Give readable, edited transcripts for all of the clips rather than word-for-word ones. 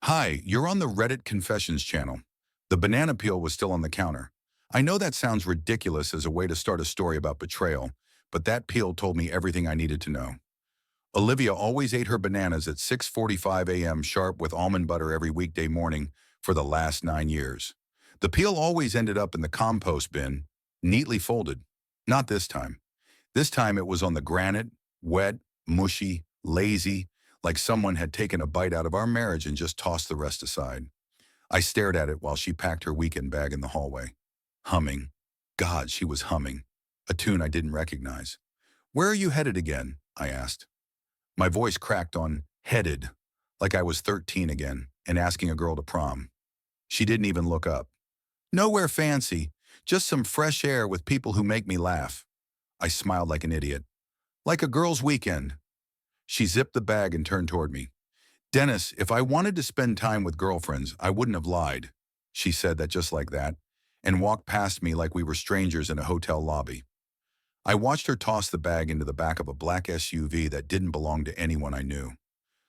Hi, you're on the Reddit Confessions channel. The banana peel was still on the counter. I know that sounds ridiculous as a way to start a story about betrayal, but that peel told me everything I needed to know. Olivia always ate her bananas at 6:45 a.m. sharp with almond butter every weekday morning for the last 9 years. The peel always ended up in the compost bin, neatly folded. Not this time. This time it was on the granite, wet, mushy, lazy, like someone had taken a bite out of our marriage and just tossed the rest aside. I stared at it while she packed her weekend bag in the hallway. Humming. God, she was humming. A tune I didn't recognize. "Where are you headed again?" I asked. My voice cracked on headed, like I was 13 again and asking a girl to prom. She didn't even look up. "Nowhere fancy, just some fresh air with people who make me laugh." I smiled like an idiot. "Like a girl's weekend." She zipped the bag and turned toward me. "Dennis, if I wanted to spend time with girlfriends, I wouldn't have lied." She said that just like that, and walked past me like we were strangers in a hotel lobby. I watched her toss the bag into the back of a black SUV that didn't belong to anyone I knew.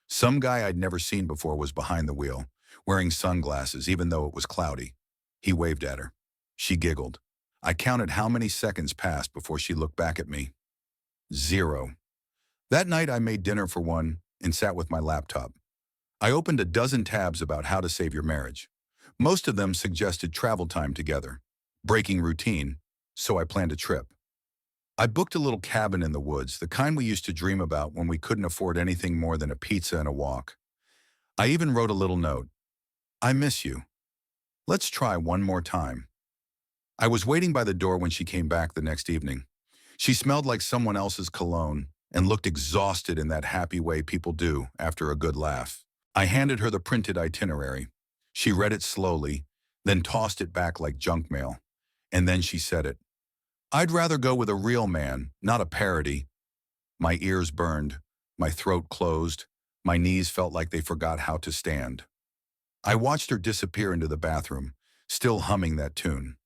Some guy I'd never seen before was behind the wheel, wearing sunglasses even though it was cloudy. He waved at her. She giggled. I counted how many seconds passed before she looked back at me. 0. That night I made dinner for one and sat with my laptop. I opened a dozen tabs about how to save your marriage. Most of them suggested travel time together, breaking routine, so I planned a trip. I booked a little cabin in the woods, the kind we used to dream about when we couldn't afford anything more than a pizza and a walk. I even wrote a little note. "I miss you. Let's try one more time." I was waiting by the door when she came back the next evening. She smelled like someone else's cologne and looked exhausted in that happy way people do after a good laugh. I handed her the printed itinerary. She read it slowly, then tossed it back like junk mail. And then she said it. "I'd rather go with a real man, not a parody." My ears burned, my throat closed, my knees felt like they forgot how to stand. I watched her disappear into the bathroom, still humming that tune.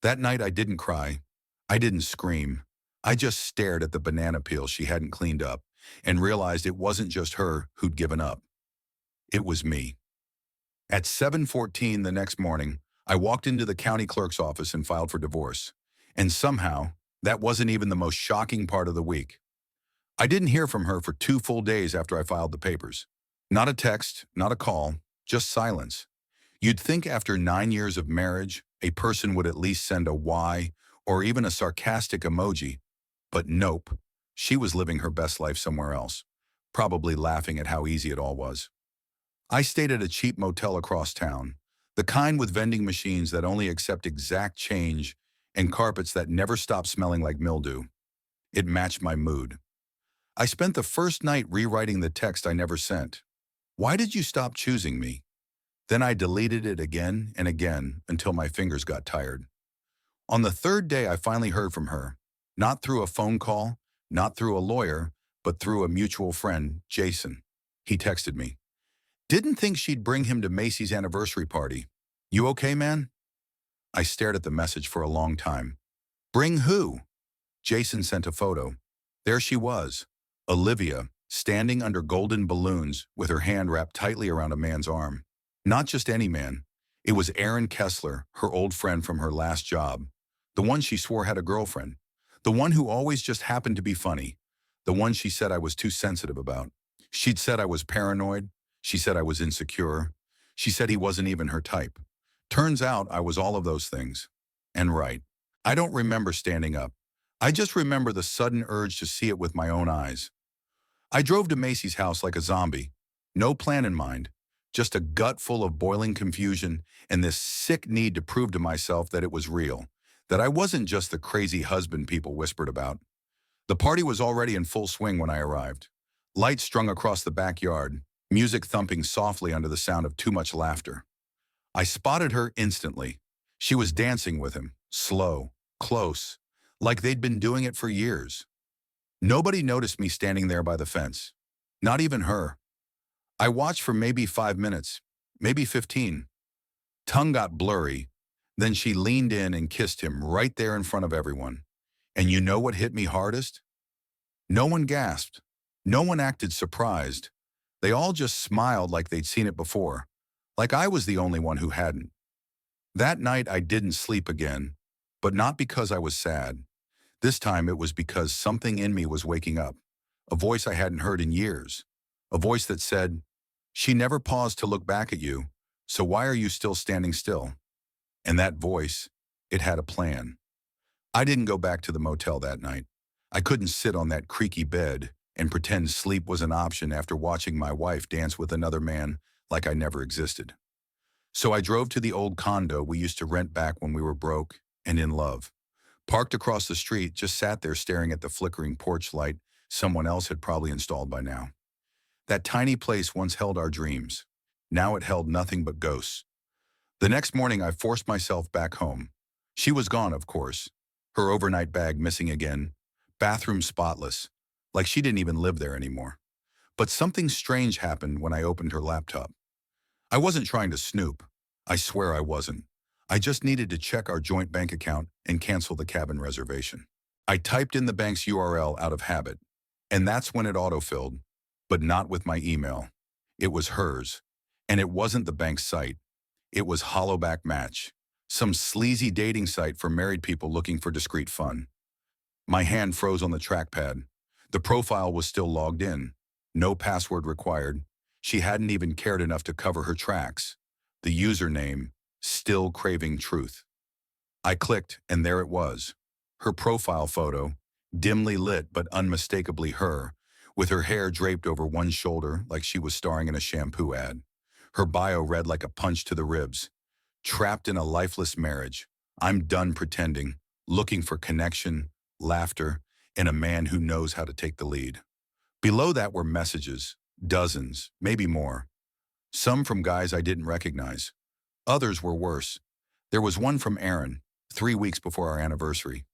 That night I didn't cry. I didn't scream. I just stared at the banana peel she hadn't cleaned up and realized it wasn't just her who'd given up. It was me. At 7:14 the next morning, I walked into the county clerk's office and filed for divorce. And somehow, that wasn't even the most shocking part of the week. I didn't hear from her for 2 full days after I filed the papers. Not a text, not a call, just silence. You'd think after 9 years of marriage, a person would at least send a Y or even a sarcastic emoji. But nope, she was living her best life somewhere else, probably laughing at how easy it all was. I stayed at a cheap motel across town, the kind with vending machines that only accept exact change and carpets that never stop smelling like mildew. It matched my mood. I spent the first night rewriting the text I never sent. "Why did you stop choosing me?" Then I deleted it again and again until my fingers got tired. On the third day, I finally heard from her, not through a phone call, not through a lawyer, but through a mutual friend, Jason. He texted me. "Didn't think she'd bring him to Macy's anniversary party. You okay, man?" I stared at the message for a long time. "Bring who?" Jason sent a photo. There she was, Olivia, standing under golden balloons with her hand wrapped tightly around a man's arm. Not just any man. It was Aaron Kessler, her old friend from her last job. The one she swore had a girlfriend. The one who always just happened to be funny. The one she said I was too sensitive about. She'd said I was paranoid. She said I was insecure. She said he wasn't even her type. Turns out I was all of those things. And right. I don't remember standing up. I just remember the sudden urge to see it with my own eyes. I drove to Macy's house like a zombie. No plan in mind. Just a gut full of boiling confusion and this sick need to prove to myself that it was real. That I wasn't just the crazy husband people whispered about. The party was already in full swing when I arrived. Lights strung across the backyard, music thumping softly under the sound of too much laughter. I spotted her instantly. She was dancing with him, slow, close, like they'd been doing it for years. Nobody noticed me standing there by the fence. Not even her. I watched for maybe 5 minutes, maybe 15. Tongue got blurry. Then she leaned in and kissed him right there in front of everyone. And you know what hit me hardest? No one gasped. No one acted surprised. They all just smiled like they'd seen it before. like I was the only one who hadn't. That night I didn't sleep again, but not because I was sad. This time it was because something in me was waking up, a voice I hadn't heard in years, a voice that said, "She never paused to look back at you, so why are you still standing still?" And that voice, it had a plan. I didn't go back to the motel that night. I couldn't sit on that creaky bed and pretend sleep was an option after watching my wife dance with another man like I never existed. So I drove to the old condo we used to rent back when we were broke and in love. Parked across the street, just sat there staring at the flickering porch light someone else had probably installed by now. That tiny place once held our dreams. Now it held nothing but ghosts. The next morning, I forced myself back home. She was gone, of course. Her overnight bag missing again. Bathroom spotless. Like she didn't even live there anymore. But something strange happened when I opened her laptop. I wasn't trying to snoop. I swear I wasn't. I just needed to check our joint bank account and cancel the cabin reservation. I typed in the bank's URL out of habit, and that's when it autofilled, but not with my email. It was hers, and it wasn't the bank's site. It was Hollowback Match, some sleazy dating site for married people looking for discreet fun. My hand froze on the trackpad. The profile was still logged in. No password required. She hadn't even cared enough to cover her tracks. The username, Still Craving Truth. I clicked, and there it was. Her profile photo, dimly lit but unmistakably her, with her hair draped over one shoulder like she was starring in a shampoo ad. Her bio read like a punch to the ribs. Trapped in a lifeless marriage. I'm done pretending, looking for connection, laughter, and a man who knows how to take the lead. Below that were messages, dozens, maybe more. Some from guys I didn't recognize. Others were worse. There was one from Aaron, 3 weeks before our anniversary.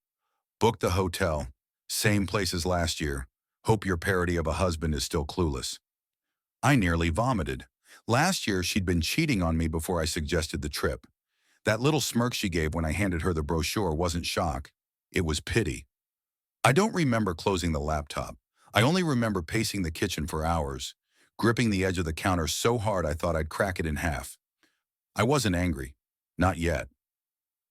Booked the hotel, same place as last year. Hope your parody of a husband is still clueless. I nearly vomited. Last year, she'd been cheating on me before I suggested the trip. That little smirk she gave when I handed her the brochure wasn't shock. It was pity. I don't remember closing the laptop. I only remember pacing the kitchen for hours, gripping the edge of the counter so hard I thought I'd crack it in half. I wasn't angry. Not yet.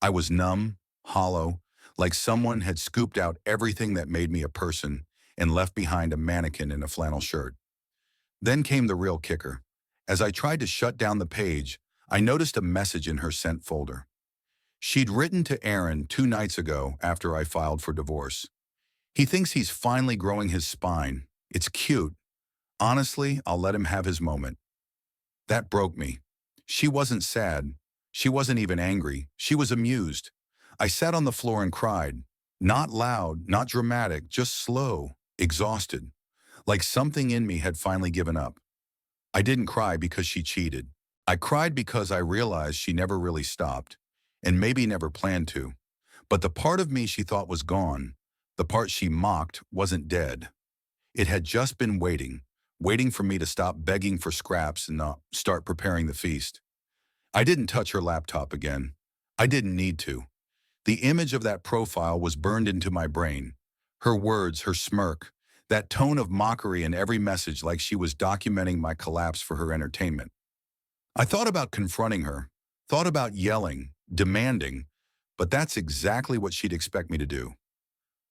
I was numb, hollow, like someone had scooped out everything that made me a person and left behind a mannequin in a flannel shirt. Then came the real kicker. As I tried to shut down the page, I noticed a message in her sent folder. She'd written to Aaron 2 nights ago after I filed for divorce. He thinks he's finally growing his spine. It's cute. Honestly, I'll let him have his moment. That broke me. She wasn't sad. She wasn't even angry. She was amused. I sat on the floor and cried. Not loud, not dramatic, just slow, exhausted. Like something in me had finally given up. I didn't cry because she cheated. I cried because I realized she never really stopped, and maybe never planned to. But the part of me she thought was gone, the part she mocked, wasn't dead. It had just been waiting for me to stop begging for scraps and start preparing the feast. I didn't touch her laptop again. I didn't need to. The image of that profile was burned into my brain. Her words, her smirk, that tone of mockery in every message like she was documenting my collapse for her entertainment. I thought about confronting her, thought about yelling, demanding, but that's exactly what she'd expect me to do.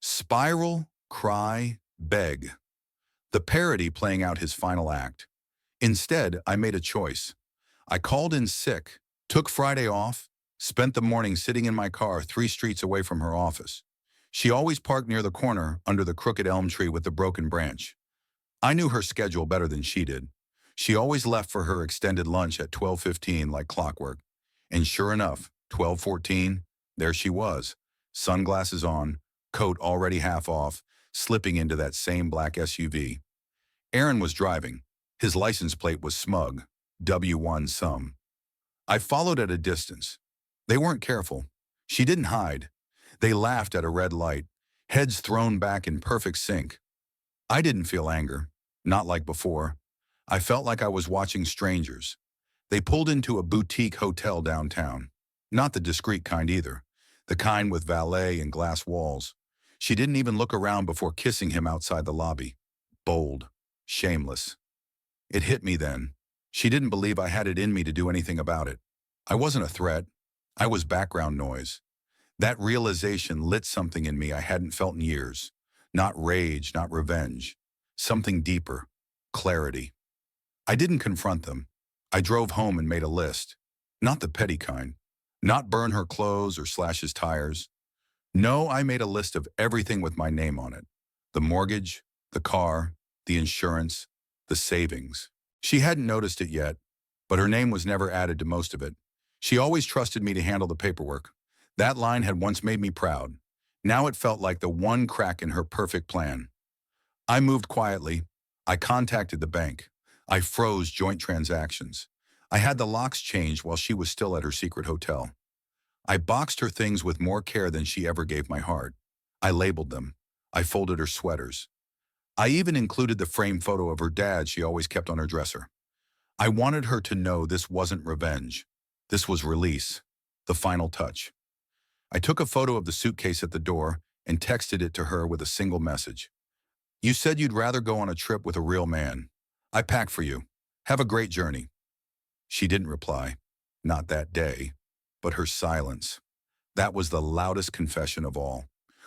Spiral, cry, beg. The parody playing out his final act. Instead, I made a choice. I called in sick, took Friday off, spent the morning sitting in my car 3 streets away from her office. She always parked near the corner under the crooked elm tree with the broken branch. I knew her schedule better than she did. She always left for her extended lunch at 12:15 like clockwork. And sure enough, 12:14, there she was, sunglasses on, coat already half off, slipping into that same black SUV. Aaron was driving. His license plate was smug, W1 some. I followed at a distance. They weren't careful. She didn't hide. They laughed at a red light, heads thrown back in perfect sync. I didn't feel anger, not like before. I felt like I was watching strangers. They pulled into a boutique hotel downtown. Not the discreet kind either, the kind with valet and glass walls. She didn't even look around before kissing him outside the lobby. Bold, shameless. It hit me then. She didn't believe I had it in me to do anything about it. I wasn't a threat. I was background noise. That realization lit something in me I hadn't felt in years. Not rage, not revenge. Something deeper. Clarity. I didn't confront them. I drove home and made a list. Not the petty kind. Not burn her clothes or slash his tires. No, I made a list of everything with my name on it. The mortgage, the car, the insurance, the savings. She hadn't noticed it yet, but her name was never added to most of it. She always trusted me to handle the paperwork. That line had once made me proud. Now it felt like the one crack in her perfect plan. I moved quietly. I contacted the bank. I froze joint transactions. I had the locks changed while she was still at her secret hotel. I boxed her things with more care than she ever gave my heart. I labeled them. I folded her sweaters. I even included the framed photo of her dad she always kept on her dresser. I wanted her to know this wasn't revenge. This was release. The final touch. I took a photo of the suitcase at the door and texted it to her with a single message. You said you'd rather go on a trip with a real man. I packed for you. Have a great journey. She didn't reply. Not that day. But her silence. That was the loudest confession of all.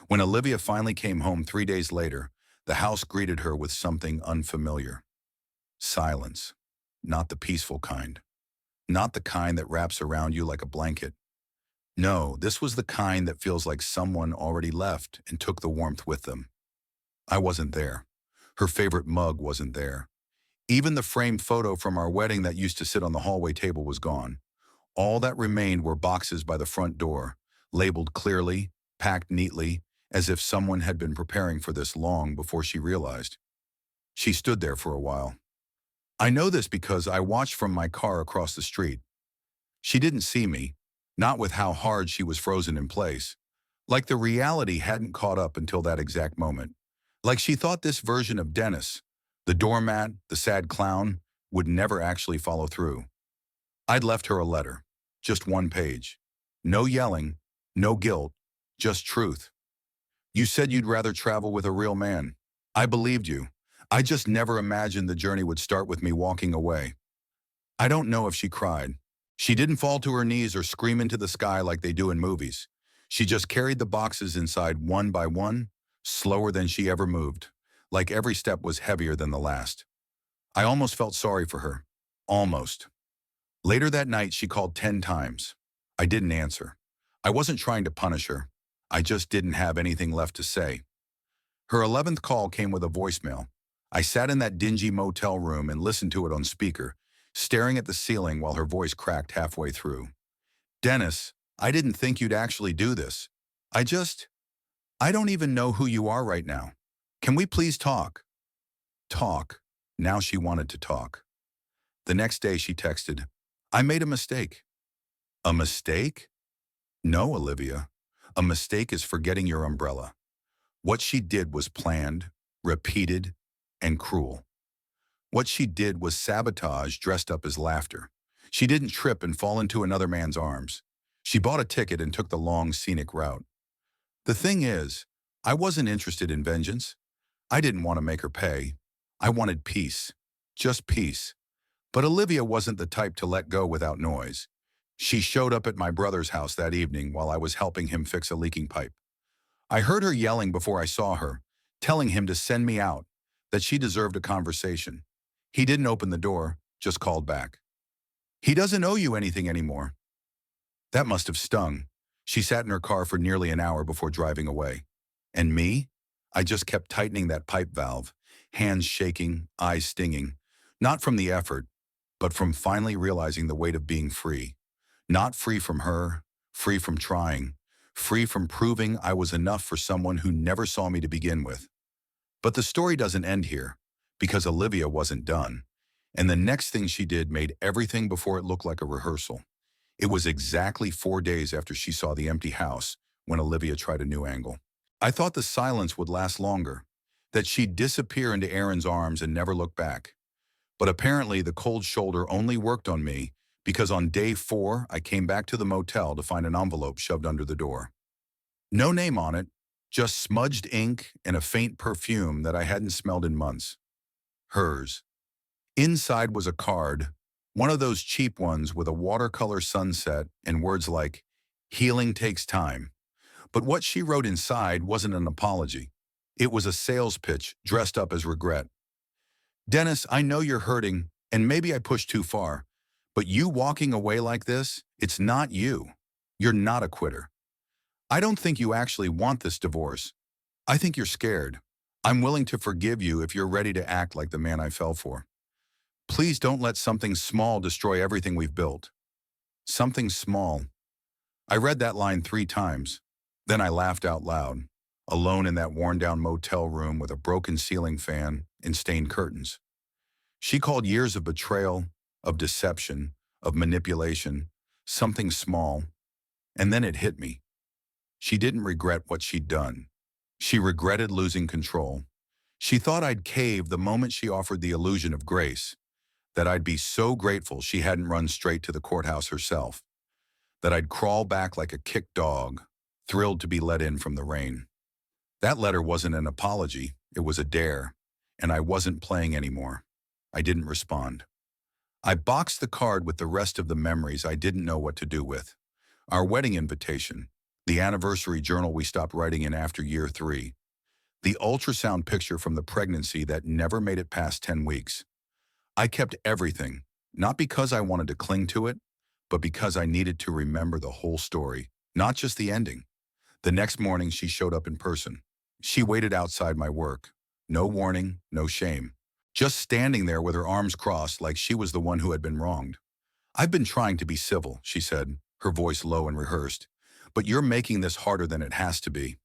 When Olivia finally came home 3 days later, the house greeted her with something unfamiliar. Silence. Not the peaceful kind. Not the kind that wraps around you like a blanket. No, this was the kind that feels like someone already left and took the warmth with them. I wasn't there. Her favorite mug wasn't there. Even the framed photo from our wedding that used to sit on the hallway table was gone. All that remained were boxes by the front door, labeled clearly, packed neatly, as if someone had been preparing for this long before she realized. She stood there for a while. I know this because I watched from my car across the street. She didn't see me, not with how hard she was frozen in place. Like the reality hadn't caught up until that exact moment. Like she thought this version of Dennis, the doormat, the sad clown, would never actually follow through. I'd left her a letter, just one page. No yelling, no guilt, just truth. You said you'd rather travel with a real man. I believed you. I just never imagined the journey would start with me walking away. I don't know if she cried. She didn't fall to her knees or scream into the sky like they do in movies. She just carried the boxes inside one by one, slower than she ever moved, like every step was heavier than the last. I almost felt sorry for her. Almost. Later that night, she called 10 times. I didn't answer. I wasn't trying to punish her. I just didn't have anything left to say. Her 11th call came with a voicemail. I sat in that dingy motel room and listened to it on speaker, staring at the ceiling while her voice cracked halfway through. Dennis, I didn't think you'd actually do this. I don't even know who you are right now. Can we please talk? Talk. Now she wanted to talk. The next day she texted, I made a mistake. A mistake? No, Olivia. A mistake is forgetting your umbrella. What she did was planned, repeated, and cruel. What she did was sabotage dressed up as laughter. She didn't trip and fall into another man's arms. She bought a ticket and took the long, scenic route. The thing is, I wasn't interested in vengeance. I didn't want to make her pay. I wanted peace. Just peace. But Olivia wasn't the type to let go without noise. She showed up at my brother's house that evening while I was helping him fix a leaking pipe. I heard her yelling before I saw her, telling him to send me out, that she deserved a conversation. He didn't open the door, just called back. He doesn't owe you anything anymore. That must have stung. She sat in her car for nearly an hour before driving away. And me? I just kept tightening that pipe valve, hands shaking, eyes stinging, not from the effort, but from finally realizing the weight of being free. Not free from her, free from trying, free from proving I was enough for someone who never saw me to begin with. But the story doesn't end here, because Olivia wasn't done. And the next thing she did made everything before it look like a rehearsal. It was exactly 4 days after she saw the empty house when Olivia tried a new angle. I thought the silence would last longer, that she'd disappear into Aaron's arms and never look back. But apparently the cold shoulder only worked on me because on day 4, I came back to the motel to find an envelope shoved under the door. No name on it, just smudged ink and a faint perfume that I hadn't smelled in months. Hers. Inside was a card, One of those cheap ones with a watercolor sunset and words like, "Healing takes time." But what she wrote inside wasn't an apology. It was a sales pitch dressed up as regret. "Dennis, I know you're hurting, and maybe I pushed too far, but you walking away like this, it's not you. You're not a quitter. I don't think you actually want this divorce. I think you're scared. I'm willing to forgive you if you're ready to act like the man I fell for. Please don't let something small destroy everything we've built." Something small. I read that line 3 times. Then I laughed out loud, alone in that worn-down motel room with a broken ceiling fan and stained curtains. She called years of betrayal, of deception, of manipulation, something small, and then it hit me. She didn't regret what she'd done. She regretted losing control. She thought I'd cave the moment she offered the illusion of grace, that I'd be so grateful she hadn't run straight to the courthouse herself, that I'd crawl back like a kicked dog, thrilled to be let in from the rain. That letter wasn't an apology, it was a dare, and I wasn't playing anymore. I didn't respond. I boxed the card with the rest of the memories I didn't know what to do with. Our wedding invitation, the anniversary journal we stopped writing in after year 3, the ultrasound picture from the pregnancy that never made it past 10 weeks. I kept everything, not because I wanted to cling to it, but because I needed to remember the whole story, not just the ending. The next morning, she showed up in person. She waited outside my work. No warning, no shame. Just standing there with her arms crossed like she was the one who had been wronged. "I've been trying to be civil," she said, her voice low and rehearsed. "But you're making this harder than it has to be."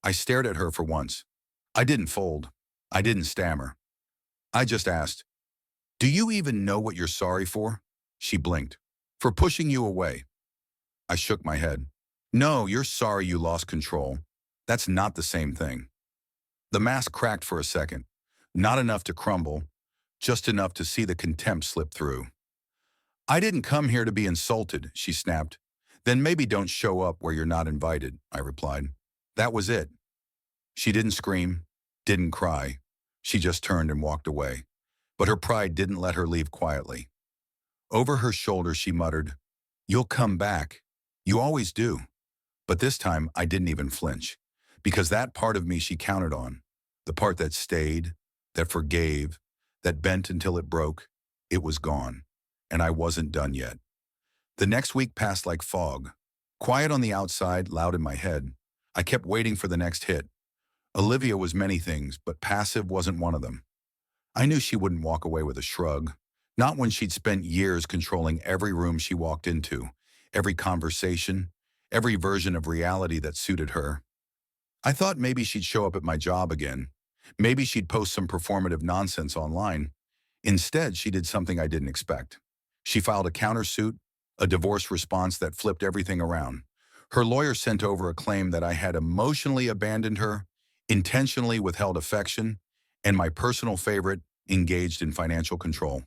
I stared at her for once. I didn't fold. I didn't stammer. I just asked, "Do you even know what you're sorry for?" She blinked. "For pushing you away." I shook my head. "No, you're sorry you lost control. That's not the same thing." The mask cracked for a second. Not enough to crumble, just enough to see the contempt slip through. "I didn't come here to be insulted," she snapped. "Then maybe don't show up where you're not invited," I replied. That was it. She didn't scream, didn't cry. She just turned and walked away. But her pride didn't let her leave quietly. Over her shoulder, she muttered, "You'll come back. You always do." But this time, I didn't even flinch, because that part of me she counted on, the part that stayed, that forgave, that bent until it broke, it was gone, and I wasn't done yet. The next week passed like fog. Quiet on the outside, loud in my head. I kept waiting for the next hit. Olivia was many things, but passive wasn't one of them. I knew she wouldn't walk away with a shrug, not when she'd spent years controlling every room she walked into, every conversation, every version of reality that suited her. I thought maybe she'd show up at my job again. Maybe she'd post some performative nonsense online. Instead, she did something I didn't expect. She filed a countersuit, a divorce response that flipped everything around. Her lawyer sent over a claim that I had emotionally abandoned her, intentionally withheld affection, and my personal favorite, engaged in financial control.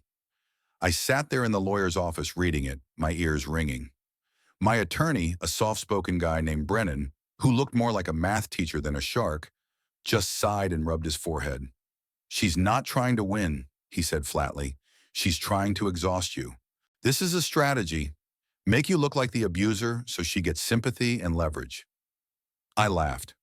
I sat there in the lawyer's office reading it, my ears ringing. My attorney, a soft-spoken guy named Brennan, who looked more like a math teacher than a shark, just sighed and rubbed his forehead. "She's not trying to win," he said flatly. "She's trying to exhaust you. This is a strategy. Make you look like the abuser so she gets sympathy and leverage." I laughed.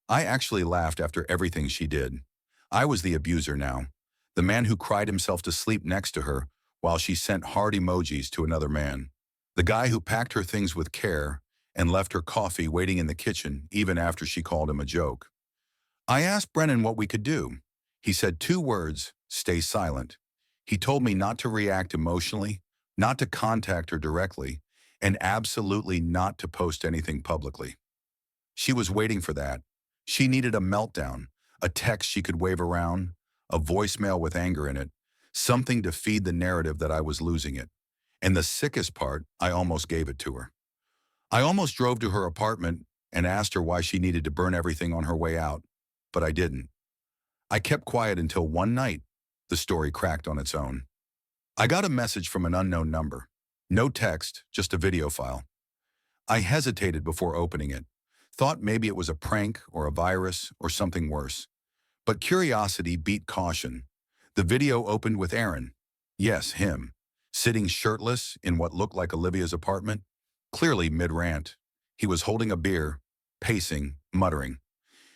I actually laughed after everything she did. I was the abuser now, the man who cried himself to sleep next to her while she sent heart emojis to another man, the guy who packed her things with care and left her coffee waiting in the kitchen even after she called him a joke. I asked Brennan what we could do. He said 2 words, stay silent. He told me not to react emotionally, not to contact her directly, and absolutely not to post anything publicly. She was waiting for that. She needed a meltdown, a text she could wave around, a voicemail with anger in it, something to feed the narrative that I was losing it. And the sickest part, I almost gave it to her. I almost drove to her apartment and asked her why she needed to burn everything on her way out, but I didn't. I kept quiet until one night, the story cracked on its own. I got a message from an unknown number. No text, just a video file. I hesitated before opening it, thought maybe it was a prank or a virus or something worse. But curiosity beat caution. The video opened with Aaron. Yes, him. sitting shirtless in what looked like Olivia's apartment, clearly mid-rant. He was holding a beer, pacing, muttering.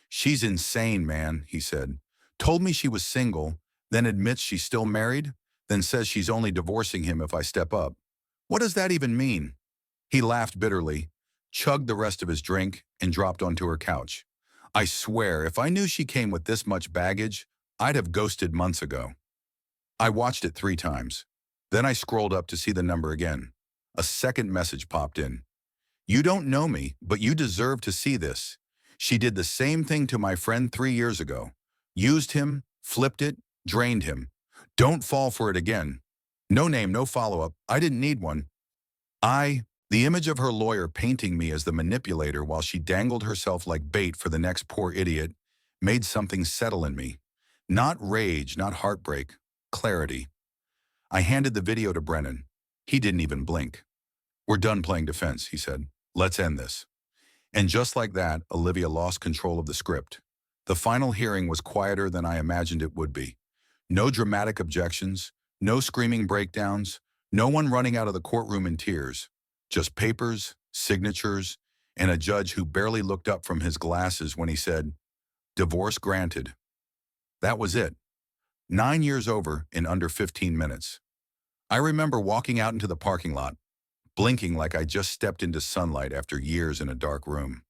"She's insane, man," he said. "Told me she was single, then admits she's still married, then says she's only divorcing him if I step up. What does that even mean?" He laughed bitterly, chugged the rest of his drink, and dropped onto her couch. "I swear, if I knew she came with this much baggage, I'd have ghosted months ago." I watched it 3 times. Then I scrolled up to see the number again. A second message popped in. "You don't know me, but you deserve to see this. She did the same thing to my friend 3 years ago. Used him, flipped it, drained him. Don't fall for it again. No name, no follow-up. I didn't need one." The image of her lawyer painting me as the manipulator while she dangled herself like bait for the next poor idiot, made something settle in me. Not rage, not heartbreak. Clarity. I handed the video to Brennan. He didn't even blink. "We're done playing defense," he said. "Let's end this." And just like that, Olivia lost control of the script. The final hearing was quieter than I imagined it would be. No dramatic objections, no screaming breakdowns, no one running out of the courtroom in tears. Just papers, signatures, and a judge who barely looked up from his glasses when he said, "Divorce granted." That was it. 9 years over in under 15 minutes. I remember walking out into the parking lot, blinking like I just stepped into sunlight after years in a dark room.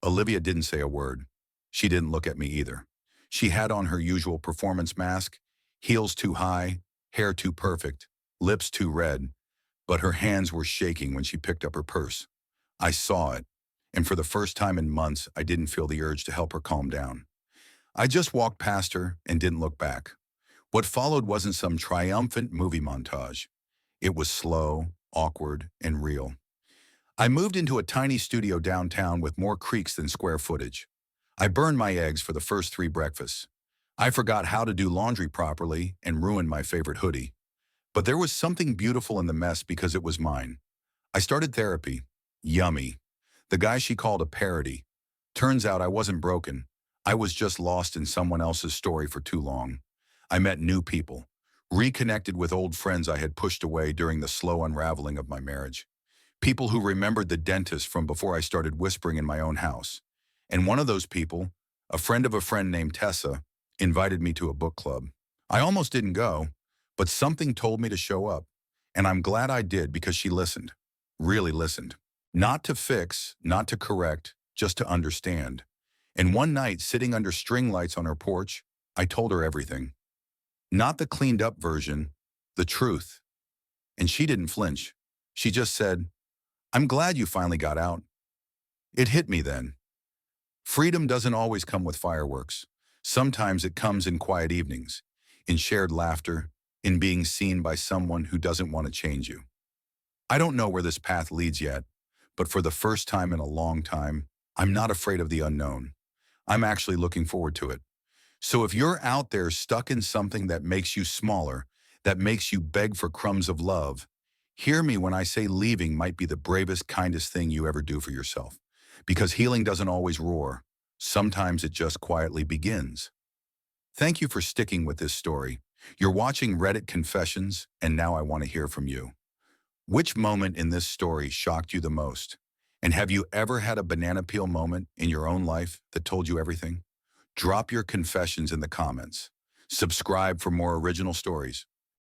Olivia didn't say a word. She didn't look at me either. She had on her usual performance mask, heels too high, hair too perfect, lips too red, but her hands were shaking when she picked up her purse. I saw it, and for the first time in months, I didn't feel the urge to help her calm down. I just walked past her and didn't look back. What followed wasn't some triumphant movie montage. It was slow, awkward, and real. I moved into a tiny studio downtown with more creaks than square footage. I burned my eggs for the first 3 breakfasts. I forgot how to do laundry properly and ruined my favorite hoodie. But there was something beautiful in the mess because it was mine. I started therapy. Yummy. The guy she called a parody. Turns out I wasn't broken. I was just lost in someone else's story for too long. I met new people, reconnected with old friends I had pushed away during the slow unraveling of my marriage. People who remembered the dentist from before I started whispering in my own house. And one of those people, a friend of a friend named Tessa, invited me to a book club. I almost didn't go, but something told me to show up. And I'm glad I did because she listened. Really listened. Not to fix, not to correct, just to understand. And one night, sitting under string lights on her porch, I told her everything. Not the cleaned up version, the truth. And she didn't flinch. She just said, "I'm glad you finally got out." It hit me then. Freedom doesn't always come with fireworks. Sometimes it comes in quiet evenings, in shared laughter, in being seen by someone who doesn't want to change you. I don't know where this path leads yet, but for the first time in a long time, I'm not afraid of the unknown. I'm actually looking forward to it. So if you're out there stuck in something that makes you smaller, that makes you beg for crumbs of love, hear me when I say leaving might be the bravest, kindest thing you ever do for yourself. Because healing doesn't always roar. Sometimes it just quietly begins. Thank you for sticking with this story. You're watching Reddit Confessions, and now I want to hear from you. Which moment in this story shocked you the most? And have you ever had a banana peel moment in your own life that told you everything? Drop your confessions in the comments. Subscribe for more original stories.